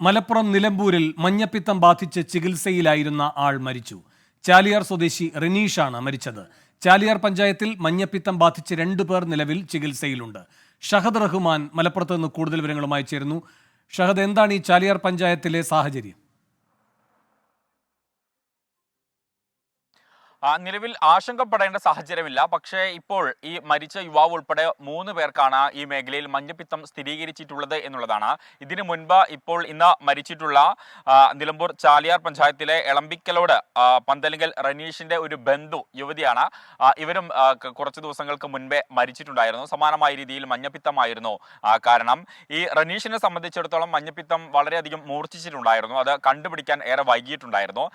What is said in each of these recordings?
മലപ്പുറം നിലമ്പൂരിൽ മഞ്ഞപ്പിത്തം ബാധിച്ച് ചികിത്സയിലായിരുന്ന ആൾ മരിച്ചു. ചാലിയാർ സ്വദേശി റിനീഷാണ് മരിച്ചത്. ചാലിയാർ പഞ്ചായത്തിൽ മഞ്ഞപ്പിത്തം ബാധിച്ച് 2 പേർ നിലവിൽ ചികിത്സയിലുണ്ട്. ഷഹദ് റഹ്മാൻ മലപ്പുറത്ത് നിന്ന് കൂടുതൽ വിവരങ്ങളുമായി ചേരുന്നു. ഷഹദ്, എന്താണ് ഈ ചാലിയാർ പഞ്ചായത്തിലെ സാഹചര്യം? നിലവിൽ ആശങ്കപ്പെടേണ്ട സാഹചര്യമില്ല. പക്ഷേ ഇപ്പോൾ ഈ മരിച്ച യുവാവ് ഉൾപ്പെടെ 3 പേർക്കാണ് ഈ മേഖലയിൽ മഞ്ഞപ്പിത്തം സ്ഥിരീകരിച്ചിട്ടുള്ളത് എന്നുള്ളതാണ്. ഇതിനു മുൻപ് ഇന്ന് മരിച്ചിട്ടുള്ള നിലമ്പൂർ ചാലിയാർ പഞ്ചായത്തിലെ എളമ്പിക്കലോട് പന്തലിങ്കൽ റനീഷിന്റെ ഒരു ബന്ധു യുവതിയാണ്. ഇവരും കുറച്ച് ദിവസങ്ങൾക്ക് മുൻപേ മരിച്ചിട്ടുണ്ടായിരുന്നു. സമാനമായ രീതിയിൽ മഞ്ഞപ്പിത്തമായിരുന്നു കാരണം. ഈ റനീഷിനെ സംബന്ധിച്ചിടത്തോളം മഞ്ഞപ്പിത്തം വളരെയധികം മൂർച്ഛിച്ചിട്ടുണ്ടായിരുന്നു. അത് കണ്ടുപിടിക്കാൻ ഏറെ വൈകിയിട്ടുണ്ടായിരുന്നു.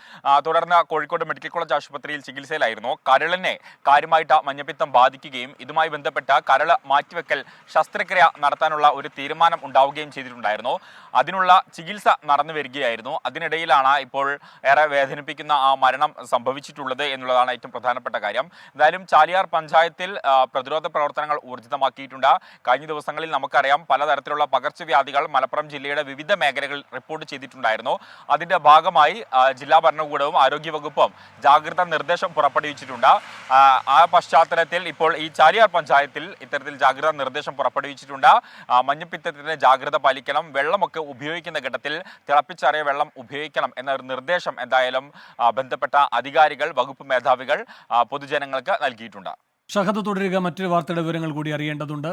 തുടർന്ന് കോഴിക്കോട് മെഡിക്കൽ കോളേജ് ആശുപത്രിയിൽ ചികിത്സയിലായിരുന്നു. കരളിനെ കാര്യമായിട്ട് മഞ്ഞപ്പിത്തം ബാധിക്കുകയും ഇതുമായി ബന്ധപ്പെട്ട കരൾ മാറ്റിവെക്കൽ ശസ്ത്രക്രിയ നടത്താനുള്ള ഒരു തീരുമാനം ഉണ്ടാവുകയും ചെയ്തിട്ടുണ്ടായിരുന്നു. അതിനുള്ള ചികിത്സ നടന്നു വരികയായിരുന്നു. അതിനിടയിലാണ് ഇപ്പോൾ ഏറെ വേദനിപ്പിക്കുന്ന ആ മരണം സംഭവിച്ചിട്ടുള്ളത് എന്നുള്ളതാണ് ഏറ്റവും പ്രധാനപ്പെട്ട കാര്യം. എന്തായാലും ചാലിയാർ പഞ്ചായത്തിൽ പ്രതിരോധ പ്രവർത്തനങ്ങൾ ഊർജിതമാക്കിയിട്ടുണ്ട്. കഴിഞ്ഞ ദിവസങ്ങളിൽ നമുക്കറിയാം പലതരത്തിലുള്ള പകർച്ചവ്യാധികൾ മലപ്പുറം ജില്ലയുടെ വിവിധ മേഖലകളിൽ റിപ്പോർട്ട് ചെയ്തിട്ടുണ്ടായിരുന്നു. അതിന്റെ ഭാഗമായി ജില്ലാ ഭരണകൂടവും ആരോഗ്യവകുപ്പും ജാഗ്രതാ നിർദ്ദേശം പുറപ്പെടുവിച്ചിട്ടുണ്ട്. ആ പശ്ചാത്തലത്തിൽ ഇപ്പോൾ ഈ ചാലിയാർ പഞ്ചായത്തിൽ ഇത്തരത്തിൽ ജാഗ്രതാ നിർദ്ദേശം പുറപ്പെടുവിച്ചിട്ടുണ്ട്. മഞ്ഞപ്പിത്തത്തിന് ജാഗ്രത പാലിക്കണം, വെള്ളമൊക്കെ ഉപയോഗിക്കുന്ന ഘട്ടത്തിൽ തിളപ്പിച്ചാറിയ വെള്ളം ഉപയോഗിക്കണം എന്ന ഒരു നിർദ്ദേശം എന്തായാലും ബന്ധപ്പെട്ട അധികാരികൾ, വകുപ്പ് മേധാവികൾ പൊതുജനങ്ങൾക്ക് നൽകിയിട്ടുണ്ട്. ഷഹദ്, തുടരുക. മറ്റൊരു വാർത്തയുടെ വിവരങ്ങൾ കൂടി അറിയേണ്ടതുണ്ട്.